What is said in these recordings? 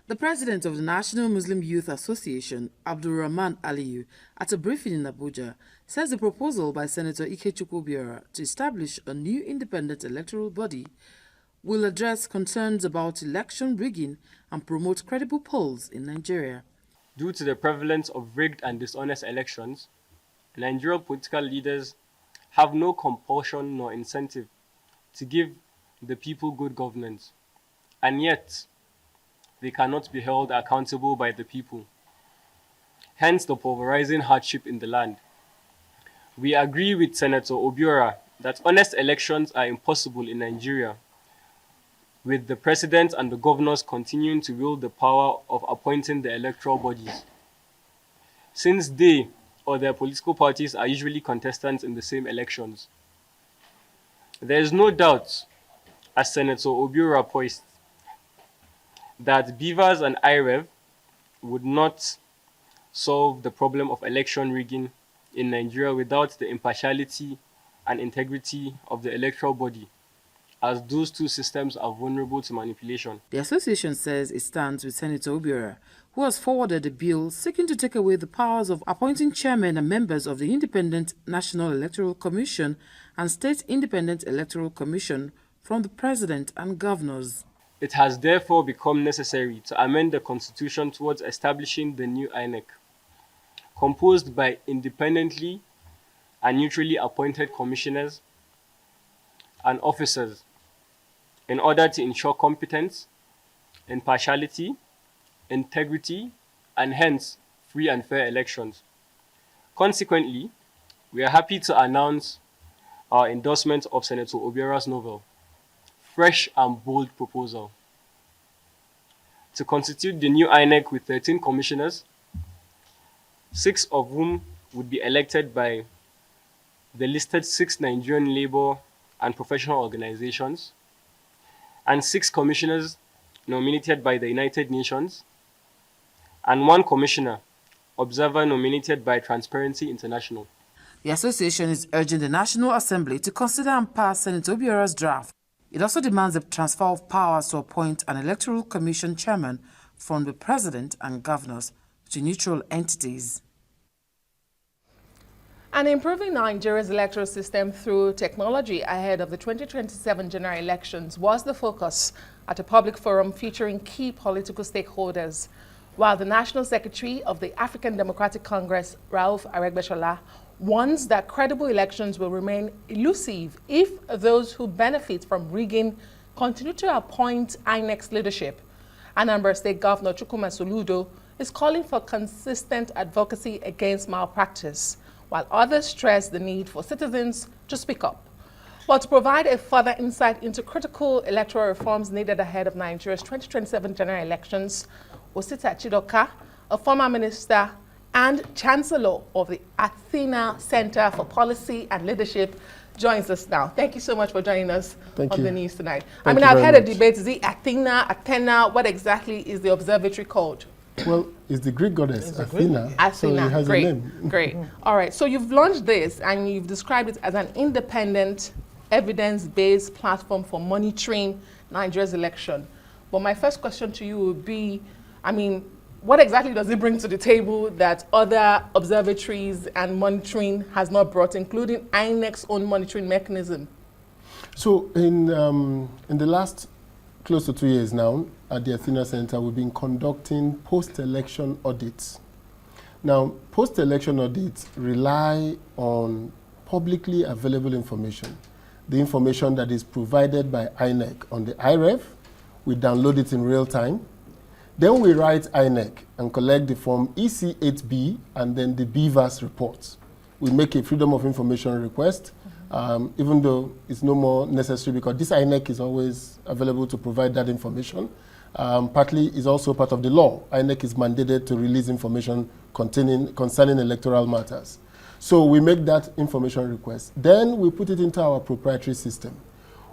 The president of the National Muslim Youth Association, Abdul Rahman Aliyu, at a briefing in Abuja, says the proposal by Senator Ikechukwu Obiora to establish a new independent electoral body will address concerns about election rigging and promote credible polls in Nigeria. Due to the prevalence of rigged and dishonest elections, Nigerian political leaders have no compulsion nor incentive to give the people good governance, and yet they cannot be held accountable by the people. Hence the pulverizing hardship in the land. We agree with Senator Obiora that honest elections are impossible in Nigeria, with the president and the governors continuing to wield the power of appointing the electoral bodies, since they or their political parties are usually contestants in the same elections. There is no doubt, as Senator Obiora poised, that BVAs and IREV would not solve the problem of election rigging in Nigeria without the impartiality and integrity of the electoral body, as those two systems are vulnerable to manipulation. The association says it stands with Senator Obiora, who has forwarded a bill seeking to take away the powers of appointing chairmen and members of the Independent National Electoral Commission and State Independent Electoral Commission from the president and governors. It has therefore become necessary to amend the constitution towards establishing the new INEC, composed by independently and neutrally appointed commissioners and officers, in order to ensure competence, impartiality, integrity, and hence free and fair elections. Consequently, we are happy to announce our endorsement of Senator Obiora's novel, fresh and bold proposal to constitute the new INEC with 13 commissioners, 6 of whom would be elected by the listed 6 Nigerian labor and professional organizations, and 6 commissioners nominated by the United Nations, and 1 commissioner, observer nominated by Transparency International. The association is urging the National Assembly to consider and pass Senator Obiora's draft. It also demands the transfer of powers to appoint an electoral commission chairman from the president and governors to neutral entities. And improving Nigeria's electoral system through technology ahead of the 2027 general elections was the focus at a public forum featuring key political stakeholders, while the National Secretary of the African Democratic Congress, Rauf Aregbesola, warns that credible elections will remain elusive if those who benefit from rigging continue to appoint INEC's leadership. Anambra State Governor Chukwuma Soludo is calling for consistent advocacy against malpractice, while others stress the need for citizens to speak up. But to provide a further insight into critical electoral reforms needed ahead of Nigeria's 2027 general elections, Osita Chidoka, a former minister and Chancellor of the Athena Center for Policy and Leadership, joins us now. Thank you so much for joining us on the news tonight. I've had a debate. Is it Athena? What exactly is the observatory called? Well, it's the Greek goddess, Athena. Athena, so it has great, a name. Great. All right, so you've launched this and you've described it as an independent, evidence-based platform for monitoring Nigeria's election. But my first question to you would be, what exactly does it bring to the table that other observatories and monitoring has not brought, including INEC's own monitoring mechanism? So in the last close to 2 years now, at the Athena Center, we've been conducting post-election audits. Now, post-election audits rely on publicly available information. The information that is provided by INEC on the IREV, we download it in real time. Then we write INEC and collect the form EC8B and then the BVAs reports. We make a freedom of information request, even though it's no more necessary because this INEC is always available to provide that information. Partly is also part of the law. INEC is mandated to release information concerning electoral matters. So we make that information request. Then we put it into our proprietary system.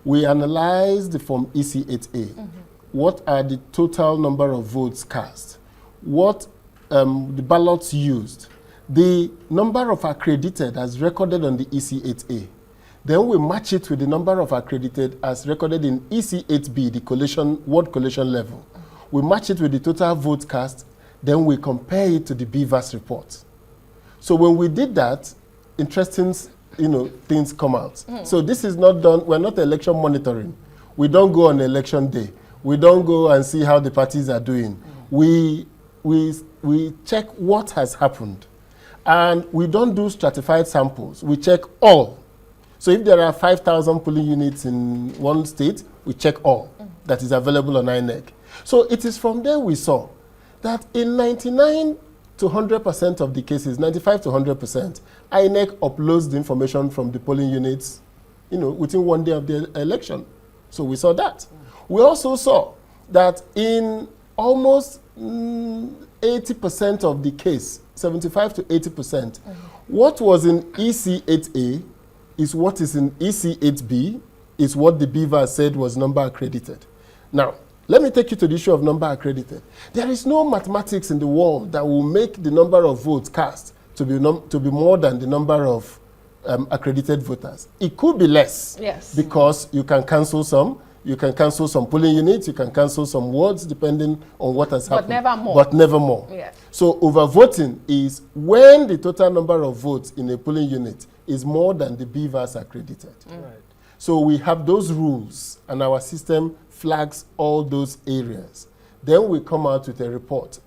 We analyze the form EC8A. What are the total number of votes cast? What the ballots used? The number of accredited as recorded on the EC8A. Then we match it with the number of accredited as recorded in EC8B, the ward collation level. we match it with the total vote cast, then we compare it to the BVAS report. So when we did that, interesting, things come out. So this is not done, we're not election monitoring. We don't go on election day. We don't go and see how the parties are doing. We check what has happened. And we don't do stratified samples. We check all. So if there are 5,000 polling units in one state, we check all that is available on INEC. So it is from there we saw that in 99 to 100% of the cases, 95 to 100%, INEC uploads the information from the polling units, within one day of the election. So we saw that. We also saw that in almost 80% of the case, 75 to 80%, what was in EC8A is what is in EC8B, is what the BVAs said was number accredited. Now, let me take you to the issue of number accredited. There is no mathematics in the world that will make the number of votes cast to be more than the number of accredited voters. It could be less, yes, because you can cancel some. You can cancel some polling units, you can cancel some wards, depending on what has happened. But never more. But never more. Yes. So overvoting is when the total number of votes in a polling unit is more than the BVAs accredited. Right. So we have those rules, and our system flags all those areas. Then we come out with a report.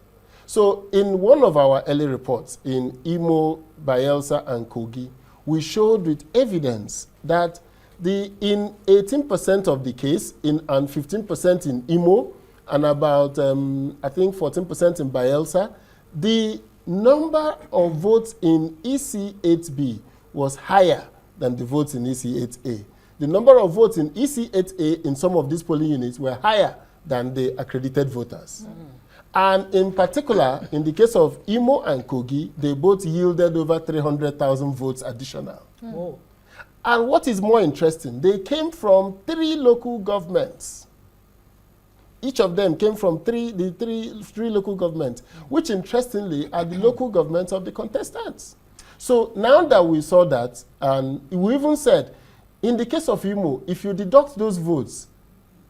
So in one of our early reports, in Imo, Bayelsa, and Kogi, we showed with evidence that in 18% of the case, and 15% in Imo, and about, I think, 14% in Bayelsa, the number of votes in EC8B was higher than the votes in EC8A. The number of votes in EC8A in some of these polling units were higher than the accredited voters. And in particular, in the case of Imo and Kogi, they both yielded over 300,000 votes additional. Oh. And what is more interesting, they came from 3 local governments. Each of them came from three local governments, which interestingly are the local governments of the contestants. So now that we saw that, and we even said, in the case of Imo, if you deduct those votes,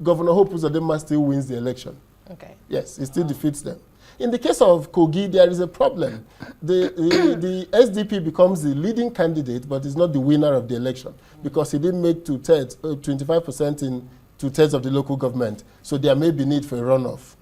Governor Hope Uzodinma still wins the election. Okay. Yes, it still defeats them. In the case of Kogi, there is a problem. The SDP becomes the leading candidate, but is not the winner of the election because he didn't make 25% in 2/3 of the local government. So there may be need for a runoff.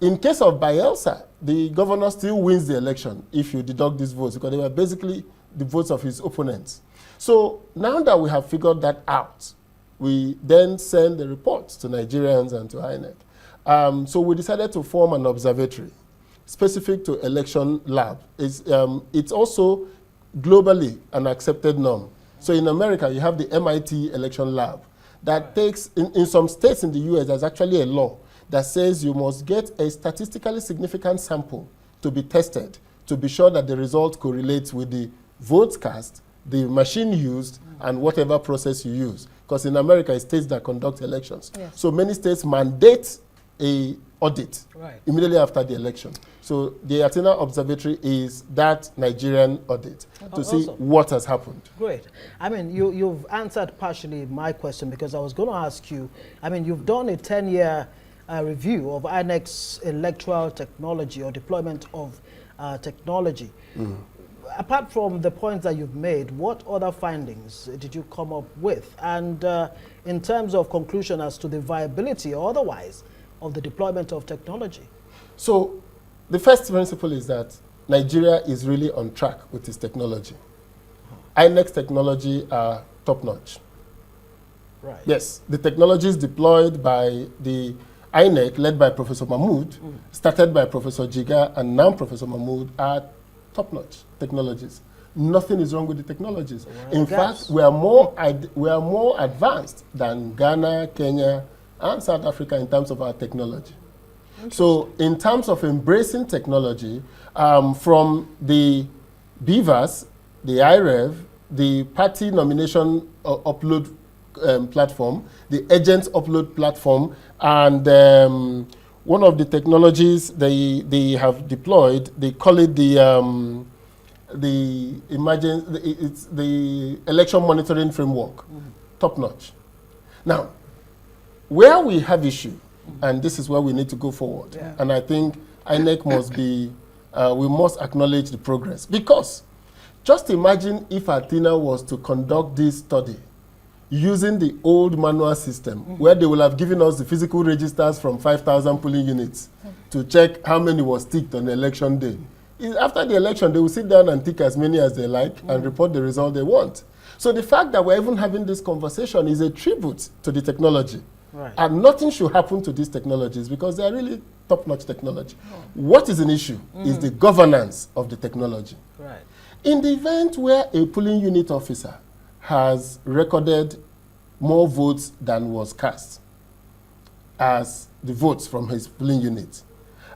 In case of Bayelsa, the governor still wins the election if you deduct these votes because they were basically the votes of his opponents. So now that we have figured that out, we then send the reports to Nigerians and to INEC. So we decided to form an observatory specific to election lab. It's also globally an accepted norm. So in America, you have the MIT election lab that takes, in some states in the US, there's actually a law that says you must get a statistically significant sample to be tested to be sure that the result correlates with the votes cast, the machine used, and whatever process you use. Because in America, it's states that conduct elections. Yes. So many states mandate a audit immediately after the election. So the Athena Observatory is that Nigerian audit to see what has happened. Great. I mean, you've answered partially my question because I was going to ask you, I mean, you've done a 10-year review of INEC's electoral technology or deployment of technology. Apart from the points that you've made, what other findings did you come up with? And in terms of conclusion as to the viability or otherwise of the deployment of technology? So the first principle is that Nigeria is really on track with its technology. INEC's technology are top-notch. Right. Yes, the technologies deployed by the INEC, led by Professor Mahmood, started by Professor Jiga, and now Professor Mahmood, are top-notch technologies. Nothing is wrong with the technologies. In fact, we are more advanced than Ghana, Kenya, and South Africa in terms of our technology. So in terms of embracing technology, from the BVAs, the IREV, the party nomination upload platform, the agent upload platform, and one of the technologies they have deployed, they call it the election monitoring framework, top notch. Now, where we have issue and this is where we need to go forward. Yeah. And I think INEC must be, we must acknowledge the progress. Because just imagine if Athena was to conduct this study using the old manual system, where they will have given us the physical registers from 5,000 polling units to check how many was ticked on election day. After the election, they will sit down and tick as many as they like and report the result they want. So the fact that we're even having this conversation is a tribute to the technology. Right. And nothing should happen to these technologies because they are really top-notch technology. What is an issue is the governance of the technology. Right. In the event where a polling unit officer has recorded more votes than was cast as the votes from his polling unit,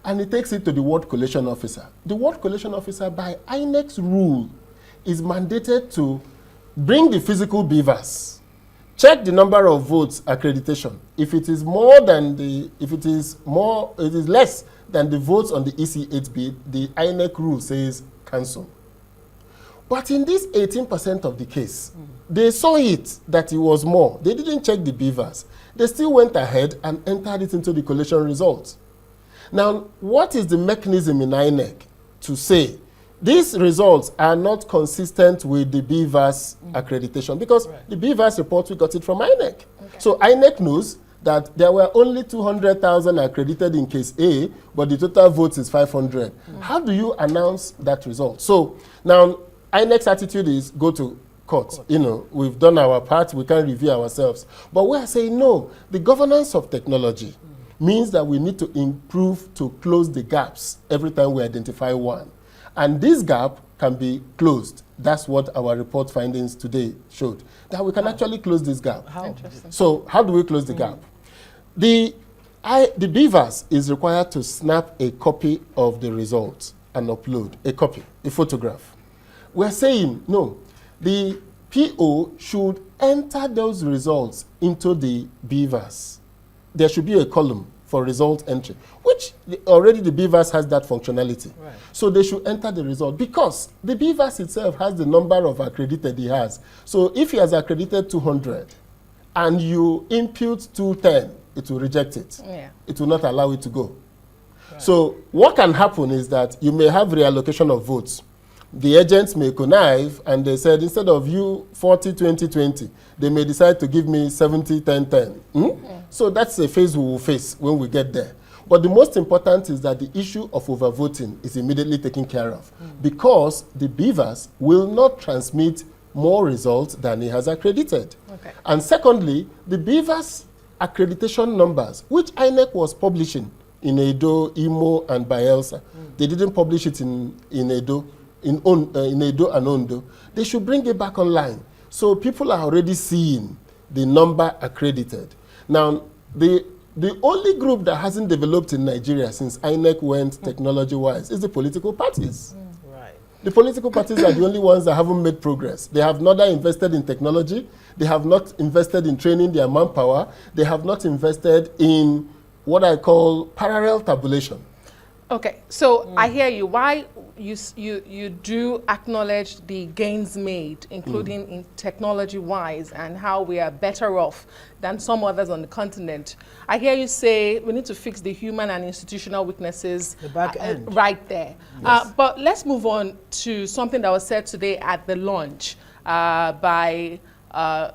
and he takes it to the ward collation officer. The ward collation officer, by INEC's rule, is mandated to bring the physical BVAs, check the number of votes accreditation. If it is more than the, if it is more, it is less than the votes on the EC8B, the INEC rule says cancel. But in this 18% of the case, they saw it that it was more. They didn't check the BVAs. They still went ahead and entered it into the collation results. Now, what is the mechanism in INEC to say these results are not consistent with the BVAS accreditation? Because the BVAS report, we got it from INEC. Okay. So INEC knows that there were only 200,000 accredited in case A, but the total votes is 500. How do you announce that result? So now, INEC's attitude is go to court. You know, we've done our part, we can review ourselves. But we are saying no, the governance of technology means that we need to improve to close the gaps every time we identify one. And this gap can be closed. That's what our report findings today showed, that we can actually close this gap. How? So how do we close the gap? The BVAS is required to snap a copy of the results and upload a copy, a photograph. We're saying, no, the PO should enter those results into the BVAS. There should be a column for result entry, which already the BVAS has that functionality. Right. So they should enter the result because the BVAS itself has the number of accredited he has. So if he has accredited 200 and you impute 210, it will reject it. Yeah. It will not allow it to go. Right. So what can happen is that you may have reallocation of votes. The agents may connive and they said instead of you 40, 20, 20, they may decide to give me 70, 10, 10. So that's a phase we will face when we get there. But the most important is that the issue of overvoting is immediately taken care of because the BVAS will not transmit more results than he has accredited. Okay. And secondly, the BVAS accreditation numbers, which INEC was publishing in Edo, Imo, and Bayelsa, they didn't publish it in Edo. In Edo and Ondo, they should bring it back online. So people are already seeing the number accredited. Now, the only group that hasn't developed in Nigeria since INEC went technology-wise is the political parties. Right. The political parties are the only ones that haven't made progress. They have neither invested in technology, they have not invested in training their manpower, they have not invested in what I call parallel tabulation. Okay, so I hear you. Why you do acknowledge the gains made, including in technology-wise, and how we are better off than some others on the continent. I hear you say we need to fix the human and institutional weaknesses the back end. Right there. Yes. But let's move on to something that was said today at the launch by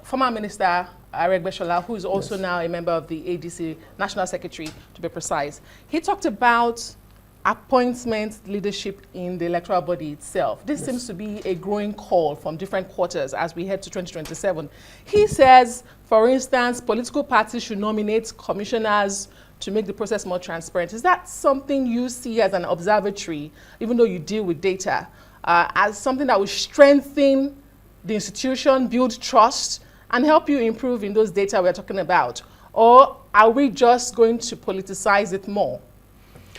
former Minister Aregbesola, who is also now a member of the ADC, National Secretary, to be precise. He talked about appointment leadership in the electoral body itself. This seems to be a growing call from different quarters as we head to 2027. He says, for instance, political parties should nominate commissioners to make the process more transparent. Is that something you see as an observatory, even though you deal with data, as something that will strengthen the institution, build trust, and help you improve in those data we're talking about? Or are we just going to politicize it more?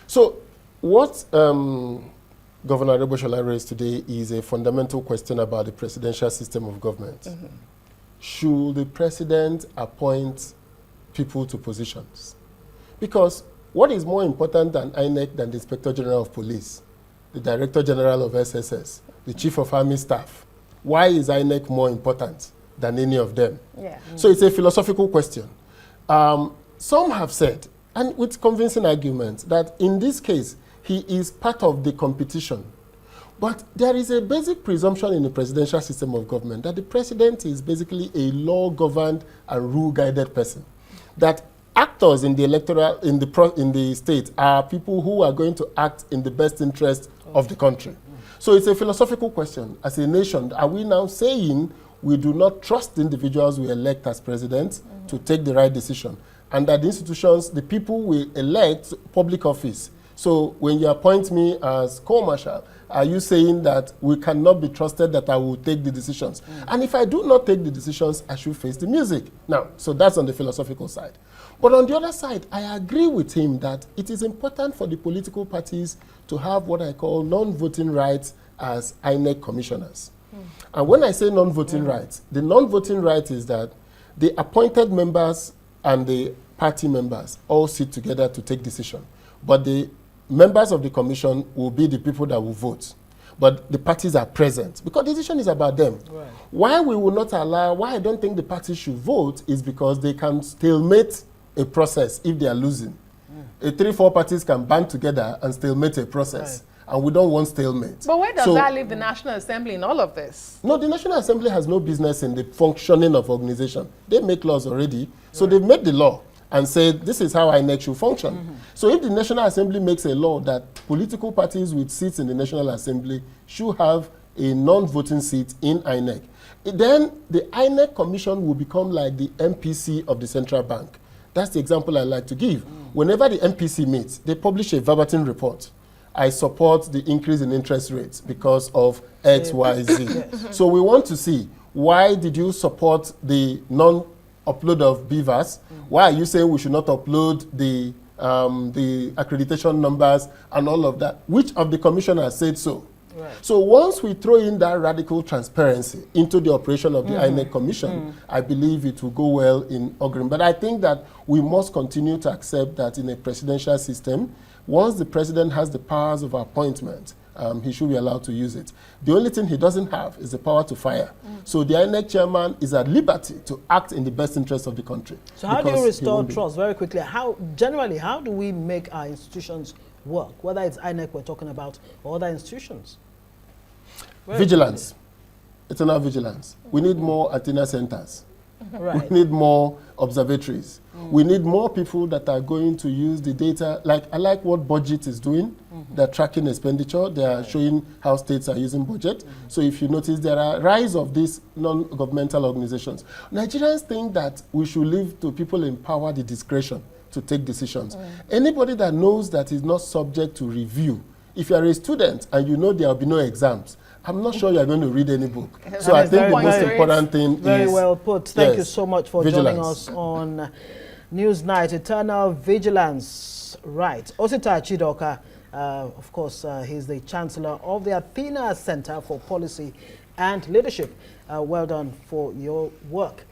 So what Governor Aregbesola raised today is a fundamental question about the presidential system of government. Should the president appoint people to positions? Because what is more important than INEC than the Inspector General of Police, the Director General of SSS, the Chief of Army Staff? Why is INEC more important than any of them? Yeah. So it's a philosophical question. Some have said and with convincing arguments, that in this case, he is part of the competition. But there is a basic presumption in the presidential system of government that the president is basically a law-governed and rule-guided person. That actors in the electoral, in the state are people who are going to act in the best interest of the country. So it's a philosophical question. As a nation, are we now saying we do not trust the individuals we elect as presidents to take the right decision, and that the institutions, the people we elect, public office? So when you appoint me as co-marshal, are you saying that we cannot be trusted that I will take the decisions? And if I do not take the decisions, I should face the music. Now, so that's on the philosophical side. But on the other side, I agree with him that it is important for the political parties to have what I call non-voting rights as INEC commissioners. And when I say non-voting rights, the non-voting right is that the appointed members and the party members all sit together to take decision. But the members of the commission will be the people that will vote. But the parties are present because the decision is about them. Right. Why we will not allow, why I don't think the parties should vote is because they can stalemate a process if they are losing. 3-4 parties can band together and stalemate a process. Right. And we don't want stalemate. But where does that leave the National Assembly in all of this? No, the National Assembly has no business in the functioning of organization. They make laws already. So they've made the law and said, this is how INEC should function. So if the National Assembly makes a law that political parties with seats in the National Assembly should have a non-voting seat in INEC, then the INEC Commission will become like the MPC of the Central Bank. That's the example I like to give. Whenever the MPC meets, they publish a verbatim report. I support the increase in interest rates because of X, Y, Z. So we want to see, why did you support the non-upload of BVAs? Why are you saying we should not upload the accreditation numbers and all of that? Which of the commissioners said so? Right. So once we throw in that radical transparency into the operation of the INEC Commission, I believe it will go well in Ogrim. But I think that we must continue to accept that in a presidential system, once the president has the powers of appointment, he should be allowed to use it. The only thing he doesn't have is the power to fire. So the INEC chairman is at liberty to act in the best interest of the country. So how do you restore trust, very quickly? Generally, how do we make our institutions work, whether it's INEC we're talking about or other institutions? Vigilance. Eternal vigilance. We need more Athena centers. Right. We need more observatories. We need more people that are going to use the data. Like, I like what budget is doing. They're tracking expenditure. They are showing how states are using budget. So if you notice, there are rise of these non-governmental organizations. Nigerians think that we should leave to people in power the discretion to take decisions. Anybody that knows that is not subject to review, if you are a student and you know there will be no exams, I'm not sure you're going to read any book. So I think the most important thing is... Very well put. Thank you so much for joining us on Newsnight. Eternal vigilance. Right. Osita Chidoka, of course, he's the Chancellor of the Athena Center for Policy and Leadership. Well done for your work.